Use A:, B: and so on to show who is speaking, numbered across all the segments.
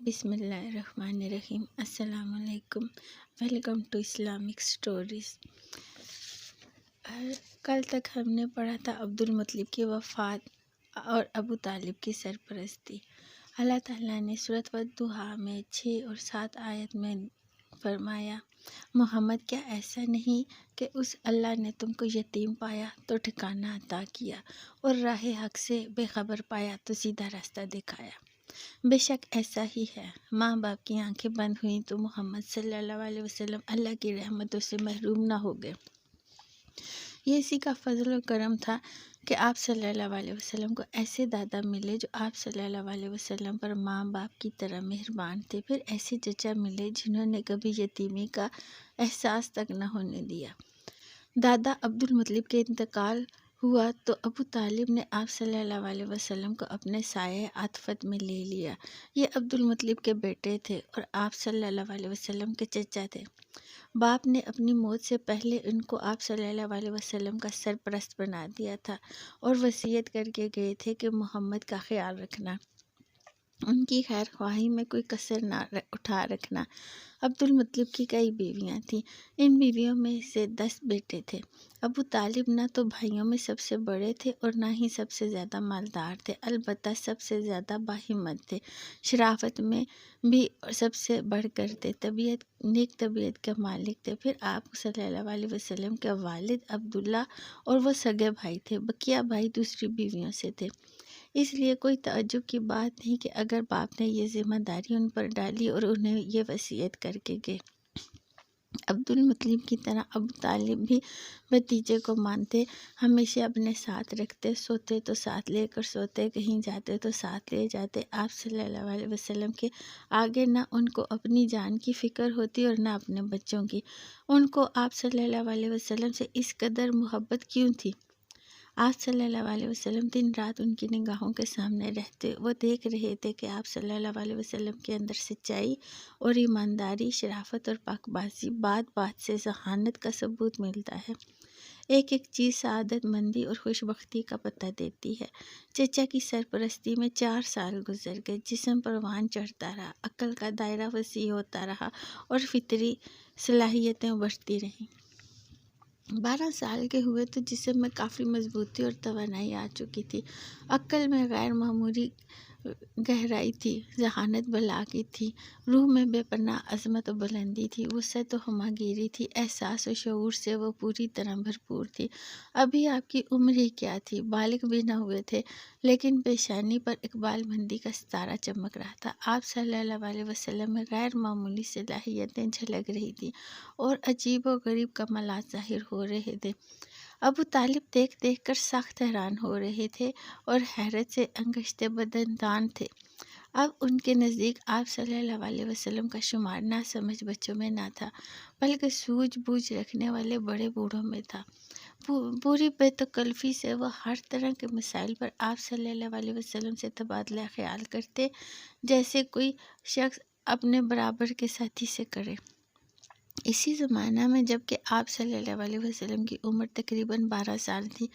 A: بسم اللہ الرحمن الرحیم۔ السلام علیکم، ویلکم ٹو اسلامک سٹوریز۔ کل تک ہم نے پڑھا تھا عبدالمطلب کی وفات اور ابو طالب کی سرپرستی۔ اللہ تعالیٰ نے سورۃ والضحیٰ میں 6 اور 7 آیت میں فرمایا، محمد کیا ایسا نہیں کہ اس اللہ نے تم کو یتیم پایا تو ٹھکانہ عطا کیا اور راہ حق سے بے خبر پایا تو سیدھا راستہ دکھایا۔ بے شک ایسا ہی ہے، ماں باپ کی آنکھیں بند ہوئیں تو محمد صلی اللہ علیہ وسلم اللہ کی رحمتوں سے محروم نہ ہو گئے۔ یہ اسی کا فضل و کرم تھا کہ آپ صلی اللہ علیہ وسلم کو ایسے دادا ملے جو آپ صلی اللہ علیہ وسلم پر ماں باپ کی طرح مہربان تھے، پھر ایسے چچا ملے جنہوں نے کبھی یتیمی کا احساس تک نہ ہونے دیا۔ دادا عبدالمطلب کے انتقال ہوا تو ابو طالب نے آپ صلی اللہ علیہ وسلم کو اپنے سایہ عاطفت میں لے لیا۔ یہ عبدالمطلب کے بیٹے تھے اور آپ صلی اللہ علیہ وسلم کے چچا تھے۔ باپ نے اپنی موت سے پہلے ان کو آپ صلی اللہ علیہ وسلم کا سرپرست بنا دیا تھا اور وصیت کر کے گئے تھے کہ محمد کا خیال رکھنا، ان کی خیر خواہی میں کوئی کسر نہ اٹھا رکھنا۔ عبدالمطلب کی کئی بیویاں تھیں، ان بیویوں میں سے 10 بیٹے تھے۔ ابو طالب نہ تو بھائیوں میں سب سے بڑے تھے اور نہ ہی سب سے زیادہ مالدار تھے، البتہ سب سے زیادہ باہمت تھے، شرافت میں بھی سب سے بڑھ کر تھے، نیک طبیعت کے مالک تھے۔ پھر آپ صلی اللہ علیہ وسلم کے والد عبداللہ اور وہ سگے بھائی تھے، بقیہ بھائی دوسری بیویوں سے تھے۔ اس لیے کوئی تعجب کی بات نہیں کہ اگر باپ نے یہ ذمہ داری ان پر ڈالی اور انہیں یہ وصیت کر کے گئے۔ عبدالمطلب کی طرح ابو طالب بھی بھتیجے کو مانتے، ہمیشہ اپنے ساتھ رکھتے، سوتے تو ساتھ لے کر سوتے، کہیں جاتے تو ساتھ لے جاتے۔ آپ صلی اللہ علیہ وسلم کے آگے نہ ان کو اپنی جان کی فکر ہوتی اور نہ اپنے بچوں کی۔ ان کو آپ صلی اللہ علیہ وسلم سے اس قدر محبت کیوں تھی؟ آپ صلی اللہ علیہ وسلم دن رات ان کی نگاہوں کے سامنے رہتے، وہ دیکھ رہے تھے کہ آپ صلی اللہ علیہ وسلم کے اندر سچائی اور ایمانداری، شرافت اور پاک بازی، بات بات سے ذہانت کا ثبوت ملتا ہے۔ ایک ایک چیز سعادت مندی اور خوش بختی کا پتہ دیتی ہے۔ چچا کی سرپرستی میں 4 سال گزر گئے، جسم پروان چڑھتا رہا، عقل کا دائرہ وسیع ہوتا رہا اور فطری صلاحیتیں بڑھتی رہیں۔ 12 سال کے ہوئے تو جسم میں کافی مضبوطی اور توانائی آ چکی تھی، عقل میں غیر معمولی گہرائی تھی، ذہانت بالاغی تھی، روح میں بے پناہ عظمت و بلندی تھی، وسعت و ہماگیری تھی، احساس و شعور سے وہ پوری طرح بھرپور تھی۔ ابھی آپ کی عمر ہی کیا تھی، بالغ بھی نہ ہوئے تھے، لیکن پیشانی پر اقبال مندی کا ستارہ چمک رہا تھا۔ آپ صلی اللہ علیہ وسلم میں غیر معمولی صلاحیتیں جھلک رہی تھیں اور عجیب و غریب کمالات ظاہر ہو رہے تھے۔ ابو طالب دیکھ دیکھ کر سخت حیران ہو رہے تھے اور حیرت سے انگشتے بدندان تھے۔ اب ان کے نزدیک آپ صلی اللہ علیہ وسلم کا شمار ناسمجھ بچوں میں نہ تھا، بلکہ سوجھ بوجھ رکھنے والے بڑے بوڑھوں میں تھا۔ پوری بے تکلفی سے وہ ہر طرح کے مسائل پر آپ صلی اللہ علیہ وسلم سے تبادلہ خیال کرتے، جیسے کوئی شخص اپنے برابر کے ساتھی سے کرے۔ اسی زمانہ میں جب کہ آپ صلی اللہ علیہ وسلم کی عمر تقریباً 12 سال تھی،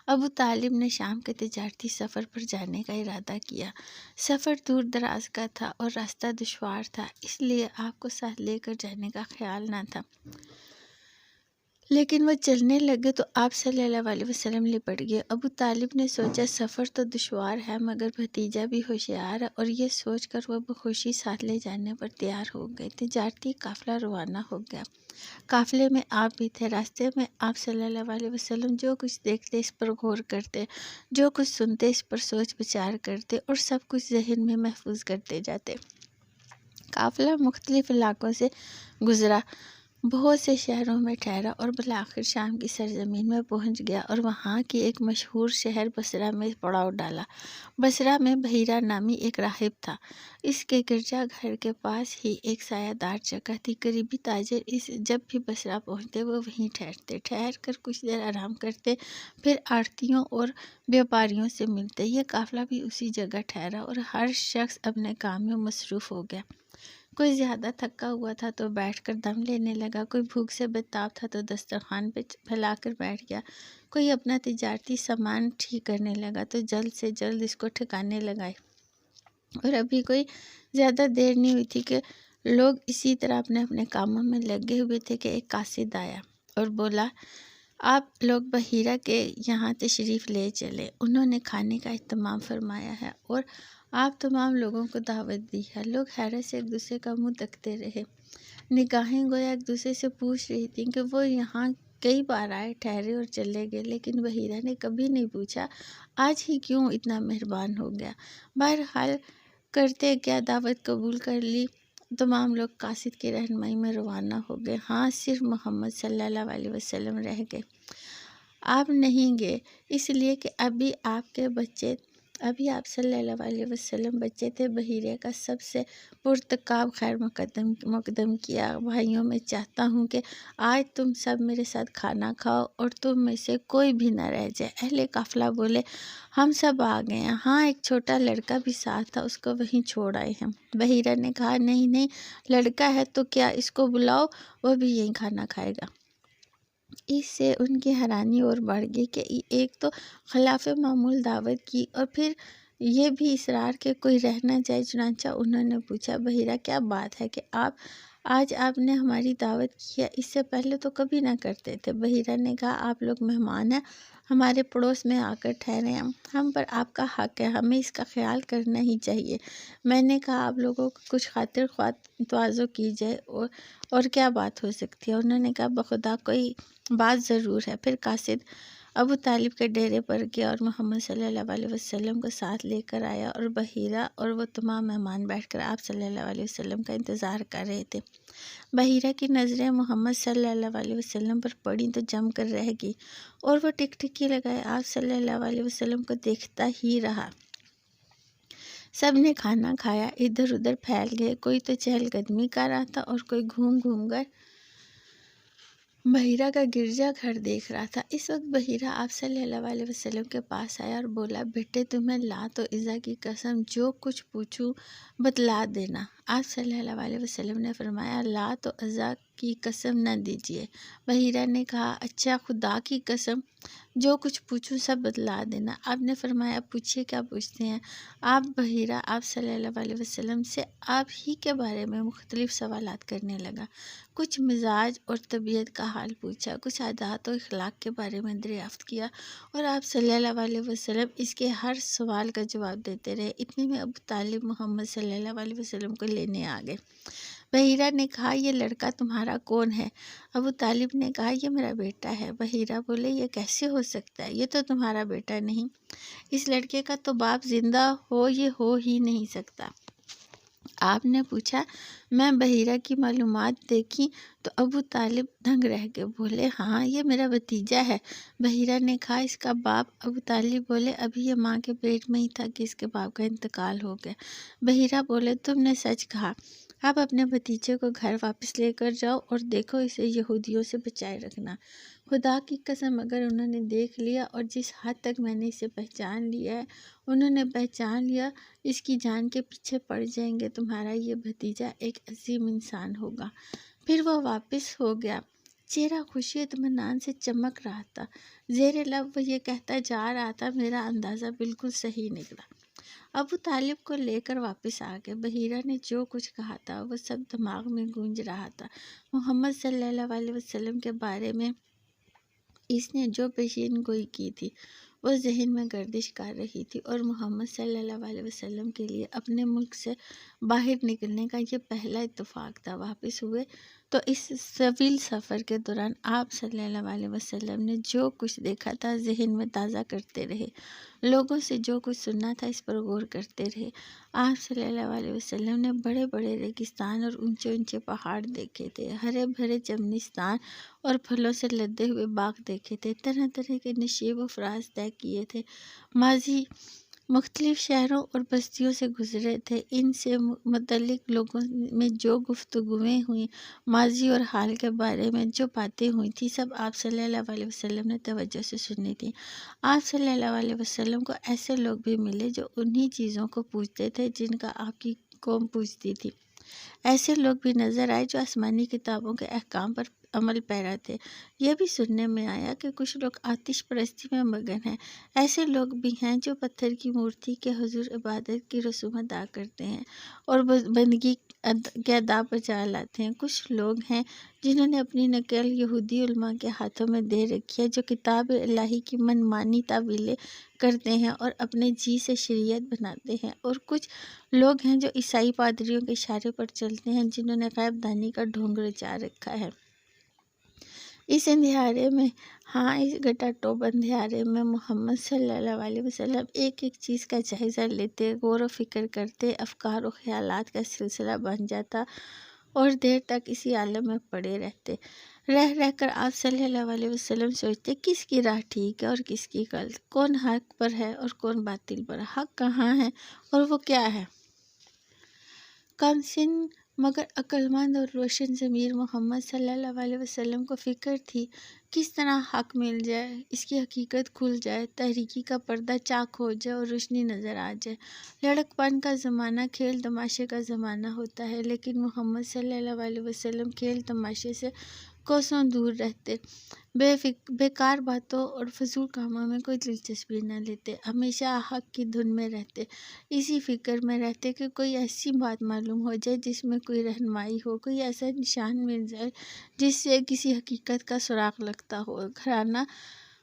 A: ابو طالب نے شام کے تجارتی سفر پر جانے کا ارادہ کیا۔ سفر دور دراز کا تھا اور راستہ دشوار تھا، اس لیے آپ کو ساتھ لے کر جانے کا خیال نہ تھا، لیکن وہ چلنے لگے تو آپ صلی اللہ علیہ وسلم لپٹ گئے۔ ابو طالب نے سوچا سفر تو دشوار ہے مگر بھتیجا بھی ہوشیار ہے، اور یہ سوچ کر وہ بخوشی ساتھ لے جانے پر تیار ہو گئے۔ تجارتی قافلہ روانہ ہو گیا، قافلے میں آپ بھی تھے۔ راستے میں آپ صلی اللہ علیہ وسلم جو کچھ دیکھتے اس پر غور کرتے، جو کچھ سنتے اس پر سوچ بچار کرتے اور سب کچھ ذہن میں محفوظ کرتے جاتے۔ قافلہ مختلف علاقوں سے گزرا، بہت سے شہروں میں ٹھہرا اور بالآخر شام کی سرزمین میں پہنچ گیا اور وہاں کی ایک مشہور شہر بصرہ میں پڑاؤ ڈالا۔ بصرہ میں بحیرہ نامی ایک راہب تھا، اس کے گرجا گھر کے پاس ہی ایک سایہ دار جگہ تھی۔ قریبی تاجر جب بھی بصرہ پہنچتے وہ وہیں ٹھہرتے، ٹھہر کر کچھ دیر آرام کرتے، پھر آڑھتیوں اور بیوپاریوں سے ملتے۔ یہ قافلہ بھی اسی جگہ ٹھہرا اور ہر شخص اپنے کام میں مصروف ہو گیا۔ کوئی زیادہ تھکا ہوا تھا تو بیٹھ کر دم لینے لگا، کوئی بھوک سے بےتاب تھا تو دسترخوان پہ پھیلا کر بیٹھ گیا، کوئی اپنا تجارتی سامان ٹھیک کرنے لگا تو جلد سے جلد اس کو ٹھکانے لگائے۔ اور ابھی کوئی زیادہ دیر نہیں ہوئی تھی کہ لوگ اسی طرح اپنے اپنے کاموں میں لگے ہوئے تھے کہ ایک قاصد آیا اور بولا آپ لوگ بحیرہ کے یہاں تشریف لے چلے، انہوں نے کھانے کا اہتمام فرمایا ہے اور آپ تمام لوگوں کو دعوت دی ہے۔ لوگ حیرت سے ایک دوسرے کا منہ تکتے رہے، نگاہیں گویا ایک دوسرے سے پوچھ رہی تھیں کہ وہ یہاں کئی بار آئے، ٹھہرے اور چلے گئے، لیکن بحیرہ نے کبھی نہیں پوچھا آج ہی کیوں اتنا مہربان ہو گیا۔ بہرحال کرتے کیا دعوت قبول کر لی، تمام لوگ قاصد کی رہنمائی میں روانہ ہو گئے۔ ہاں، صرف محمد صلی اللہ علیہ وسلم رہ گئے۔ آپ نہیں گئے اس لیے کہ ابھی آپ صلی اللہ علیہ وسلم بچے تھے۔ بحیرے کا سب سے پرتقاب خیر مقدم کیا، بھائیوں میں چاہتا ہوں کہ آج تم سب میرے ساتھ کھانا کھاؤ اور تم میں سے کوئی بھی نہ رہ جائے۔ اہل قافلہ بولے ہم سب آ گئے ہیں۔ ہاں، ایک چھوٹا لڑکا بھی ساتھ تھا، اس کو وہیں چھوڑ آئے ہیں۔ بحیرہ نے کہا نہیں، لڑکا ہے تو کیا، اس کو بلاؤ، وہ بھی یہیں کھانا کھائے گا۔ اس سے ان کی حیرانی اور بڑھ گئی کہ ایک تو خلاف معمول دعوت کی اور پھر یہ بھی اصرار کہ کوئی رہ نہ جائے۔ چنانچہ انہوں نے پوچھا بحیرہ کیا بات ہے کہ آج آپ نے ہماری دعوت کی ہے، اس سے پہلے تو کبھی نہ کرتے تھے۔ بحیرہ نے کہا آپ لوگ مہمان ہیں، ہمارے پڑوس میں آ کر ٹھہرے ہیں، ہم پر آپ کا حق ہے، ہمیں اس کا خیال کرنا ہی چاہیے۔ میں نے کہا آپ لوگوں کو کچھ خاطر خواہ تواضع کی جائے اور کیا بات ہو سکتی ہے۔ انہوں نے کہا بخدا کوئی بات ضرور ہے۔ پھر قاصد ابو طالب کے ڈیرے پر گیا اور محمد صلی اللہ علیہ وسلم کو ساتھ لے کر آیا اور بحیرہ اور وہ تمام مہمان بیٹھ کر آپ صلی اللہ علیہ وسلم کا انتظار کر رہے تھے۔ بحیرہ کی نظریں محمد صلی اللہ علیہ وسلم پر پڑیں تو جم کر رہ گئی اور وہ ٹکٹکی لگائے آپ صلی اللہ علیہ وسلم کو دیکھتا ہی رہا۔ سب نے کھانا کھایا، ادھر ادھر پھیل گئے، کوئی تو چہل قدمی کر رہا تھا اور کوئی گھوم گھوم کر بحیرہ کا گرجا گھر دیکھ رہا تھا۔ اس وقت بحیرہ آپ صلی اللہ علیہ وسلم کے پاس آیا اور بولا بیٹے تمہیں لات و عزا کی قسم جو کچھ پوچھوں بتلا دینا۔ آپ صلی اللہ علیہ وسلم نے فرمایا لات و عزا کی قسم نہ دیجیے۔ بحیرہ نے کہا اچھا خدا کی قسم جو کچھ پوچھوں سب بتلا دینا۔ آپ نے فرمایا پوچھیے کیا پوچھتے ہیں۔ بحیرہ آپ صلی اللہ علیہ وسلم سے آپ ہی کے بارے میں مختلف سوالات کرنے لگا، کچھ مزاج اور طبیعت کا حال پوچھا، کچھ عادات و اخلاق کے بارے میں دریافت کیا اور آپ صلی اللہ علیہ وسلم اس کے ہر سوال کا جواب دیتے رہے۔ اتنے میں ابو طالب محمد صلی اللہ علیہ وسلم کو لینے آ گئے۔ بحیرہ نے کہا یہ لڑکا تمہارا کون ہے؟ ابو طالب نے کہا یہ میرا بیٹا ہے۔ بحیرہ بولے یہ کیسے ہو سکتا ہے، یہ تو تمہارا بیٹا نہیں، اس لڑکے کا تو باپ زندہ ہو یہ ہو ہی نہیں سکتا۔ آپ نے پوچھا میں بحیرہ کی معلومات دیکھی تو ابو طالب دنگ رہ گئے، بولے ہاں یہ میرا بھتیجا ہے۔ بحیرہ نے کہا اس کا باپ؟ ابو طالب بولے ابھی یہ ماں کے پیٹ میں ہی تھا کہ اس کے باپ کا انتقال ہو گیا۔ بحیرہ بولے تم نے سچ کہا، آپ اپنے بھتیجے کو گھر واپس لے کر جاؤ اور دیکھو اسے یہودیوں سے بچائے رکھنا۔ خدا کی قسم اگر انہوں نے دیکھ لیا اور جس حد تک میں نے اسے پہچان لیا ہے انہوں نے پہچان لیا، اس کی جان کے پیچھے پڑ جائیں گے، تمہارا یہ بھتیجا ایک عظیم انسان ہوگا۔ پھر وہ واپس ہو گیا، چہرہ خوشی اطمینان سے چمک رہا تھا، زیر لب وہ یہ کہتا جا رہا تھا میرا اندازہ بالکل صحیح نکلا۔ ابو طالب کو لے کر واپس آ گئے۔ بحیرہ نے جو کچھ کہا تھا وہ سب دماغ میں گونج رہا تھا۔ محمد صلی اللہ علیہ وسلم کے بارے میں اس نے جو پیشین گوئی کی تھی وہ ذہن میں گردش کر رہی تھی اور محمد صلی اللہ علیہ وسلم کے لیے اپنے ملک سے باہر نکلنے کا یہ پہلا اتفاق تھا۔ واپس ہوئے تو اس طویل سفر کے دوران آپ صلی اللہ علیہ وسلم نے جو کچھ دیکھا تھا ذہن میں تازہ کرتے رہے، لوگوں سے جو کچھ سننا تھا اس پر غور کرتے رہے۔ آپ صلی اللہ علیہ وسلم نے بڑے بڑے ریگستان اور اونچے اونچے پہاڑ دیکھے تھے، ہرے بھرے چمنستان اور پھلوں سے لدے ہوئے باغ دیکھے تھے، طرح طرح کے نشیب و فراز طے کیے تھے، ماضی مختلف شہروں اور بستیوں سے گزرے تھے، ان سے متعلق لوگوں میں جو گفتگویں ہوئیں، ماضی اور حال کے بارے میں جو باتیں ہوئی تھیں، سب آپ صلی اللہ علیہ وسلم نے توجہ سے سنی تھی۔ آپ صلی اللہ علیہ وسلم کو ایسے لوگ بھی ملے جو انہی چیزوں کو پوچھتے تھے جن کا آپ کی قوم پوچھتی تھی، ایسے لوگ بھی نظر آئے جو آسمانی کتابوں کے احکام پر عمل پیرا تھے۔ یہ بھی سننے میں آیا کہ کچھ لوگ آتش پرستی میں مگن ہیں۔ ایسے لوگ بھی ہیں جو پتھر کی مورتی کے حضور عبادت کی رسوم ادا کرتے ہیں اور بندگی کے ادا پر جا لاتے ہیں۔ کچھ لوگ ہیں جنہوں نے اپنی نقل یہودی علماء کے ہاتھوں میں دے رکھی ہے، جو کتاب الہی کی منمانی تعویلیں کرتے ہیں اور اپنے جی سے شریعت بناتے ہیں، اور کچھ لوگ ہیں جو عیسائی پادریوں کے اشارے پر چلتے ہیں، جنہوں نے غیب دانی کا ڈھونگ رچا رکھا ہے۔ اس اندھیرے میں اس گٹاٹوپ اندھیرے میں محمد صلی اللہ علیہ وسلم ایک ایک چیز کا جائزہ لیتے، غور و فکر کرتے، افکار و خیالات کا سلسلہ بن جاتا اور دیر تک اسی عالم میں پڑے رہتے۔ رہ کر آپ صلی اللہ علیہ وسلم سوچتے کس کی راہ ٹھیک ہے اور کس کی غلط، کون حق پر ہے اور کون باطل پر، حق کہاں ہے اور وہ کیا ہے۔ کم سن مگر عقلمند اور روشن ضمیر محمد صلی اللہ علیہ وسلم کو فکر تھی کس طرح حق مل جائے، اس کی حقیقت کھل جائے، تاریکی کا پردہ چاک ہو جائے اور روشنی نظر آ جائے۔ لڑکپن کا زمانہ کھیل تماشے کا زمانہ ہوتا ہے، لیکن محمد صلی اللہ علیہ وسلم کھیل تماشے سے کوسوں دور رہتے، بیکار باتوں اور فضول کاموں میں کوئی دلچسپی نہ لیتے، ہمیشہ حق کی دھن میں رہتے، اسی فکر میں رہتے کہ کوئی ایسی بات معلوم ہو جائے جس میں کوئی رہنمائی ہو، کوئی ایسا نشان مل جائے جس سے کسی حقیقت کا سراغ لگتا ہو۔ گھرانہ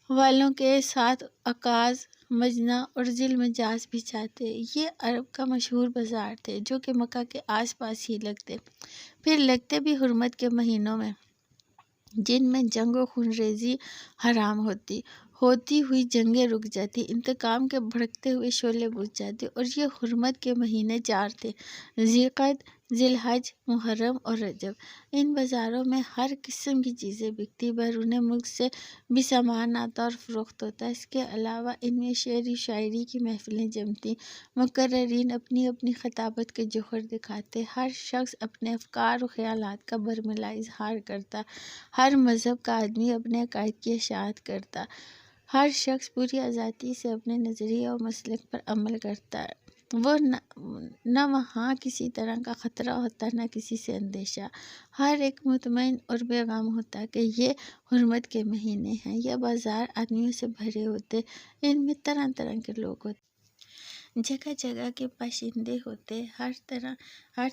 A: والوں کے ساتھ عکاظ، مجناں اور ذیل مجاز بھی جاتے۔ یہ عرب کا مشہور بازار تھے جو کہ مکہ کے آس پاس ہی لگتے، پھر لگتے بھی حرمت کے مہینوں میں، جن میں جنگ و خون ریزی حرام ہوتی ہوئی جنگیں رک جاتی، انتقام کے بھڑکتے ہوئے شعلے بجھ جاتے، اور یہ حرمت کے مہینے 4 تھے: ذی القعدہ، ذی الحج، محرم اور رجب۔ ان بازاروں میں ہر قسم کی چیزیں بکتی، بیرون ملک سے بھی سامان آتا اور فروخت ہوتا۔ اس کے علاوہ ان میں شعر و شاعری کی محفلیں جمتی، مقررین اپنی اپنی خطابت کے جوہر دکھاتے، ہر شخص اپنے افکار و خیالات کا برملا اظہار کرتا، ہر مذہب کا آدمی اپنے عقائد کی اشاعت کرتا، ہر شخص پوری آزادی سے اپنے نظریے اور مسلک پر عمل کرتا۔ وہ نہ وہاں کسی طرح کا خطرہ ہوتا، نہ کسی سے اندیشہ، ہر ایک مطمئن اور بے غم ہوتا کہ یہ حرمت کے مہینے ہیں۔ یہ بازار آدمیوں سے بھرے ہوتے، ان میں طرح طرح کے لوگ ہوتے، جگہ جگہ کے باشندے ہوتے، ہر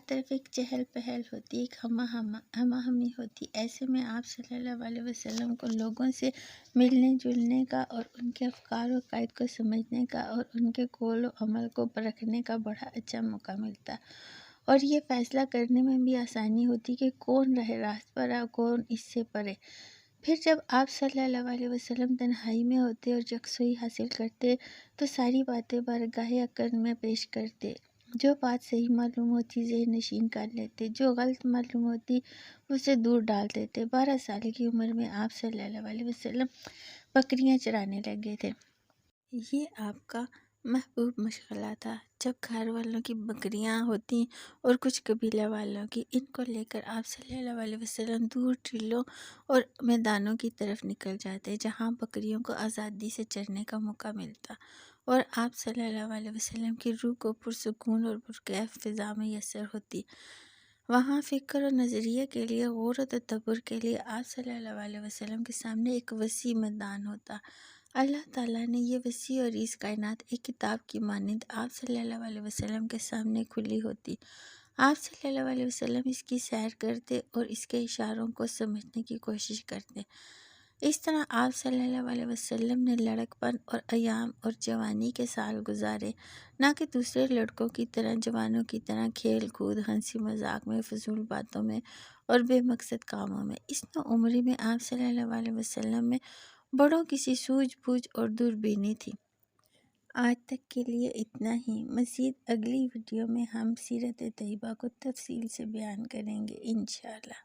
A: طرف ایک چہل پہل ہوتی، ایک ہمہ ہمی ہوتی۔ ایسے میں آپ صلی اللہ علیہ وسلم کو لوگوں سے ملنے جلنے کا اور ان کے افکار و عقائد کو سمجھنے کا اور ان کے قول و عمل کو پرکھنے کا بڑا اچھا موقع ملتا، اور یہ فیصلہ کرنے میں بھی آسانی ہوتی کہ کون راہ راست پر ہے اور کون اس سے پرے۔ پھر جب آپ صلی اللہ علیہ وسلم تنہائی میں ہوتے اور یکسوئی حاصل کرتے تو ساری باتیں بارگاہ عقل میں پیش کرتے، جو بات صحیح معلوم ہوتی ذہن نشین کر لیتے، جو غلط معلوم ہوتی اسے دور ڈال دیتے۔ 12 سال کی عمر میں آپ صلی اللہ علیہ وسلم بکریاں چرانے لگے تھے۔ یہ آپ کا محبوب مشغلہ تھا۔ جب گھر والوں کی بکریاں ہوتی اور کچھ قبیلہ والوں کی، ان کو لے کر آپ صلی اللہ علیہ وسلم دور ٹیلوں اور میدانوں کی طرف نکل جاتے، جہاں بکریوں کو آزادی سے چرنے کا موقع ملتا، اور آپ صلی اللہ علیہ وسلم کی روح کو پرسکون اور پرکیف فضا میسر ہوتی۔ وہاں فکر و نظریے کے لیے، غور و تدبر کے لیے آپ صلی اللہ علیہ وسلم کے سامنے ایک وسیع میدان ہوتا۔ اللہ تعالیٰ نے یہ وسیع اور عریض کائنات ایک کتاب کی مانند آپ صلی اللہ علیہ وسلم کے سامنے کھلی ہوتی۔ آپ صلی اللہ علیہ وسلم اس کی سیر کرتے اور اس کے اشاروں کو سمجھنے کی کوشش کرتے۔ اس طرح آپ صلی اللہ علیہ وسلم نے لڑکپن اور ایام اور جوانی کے سال گزارے، نہ کہ دوسرے لڑکوں کی طرح، جوانوں کی طرح کھیل کود، ہنسی مذاق میں، فضول باتوں میں اور بے مقصد کاموں میں۔ اس نوعمری میں آپ صلی اللہ علیہ وسلم میں بڑوں کسی سوجھ بوجھ اور دوربینی تھی۔ آج تک کے لیے اتنا ہی۔ مزید اگلی ویڈیو میں ہم سیرت طیبہ کو تفصیل سے بیان کریں گے انشاءاللہ۔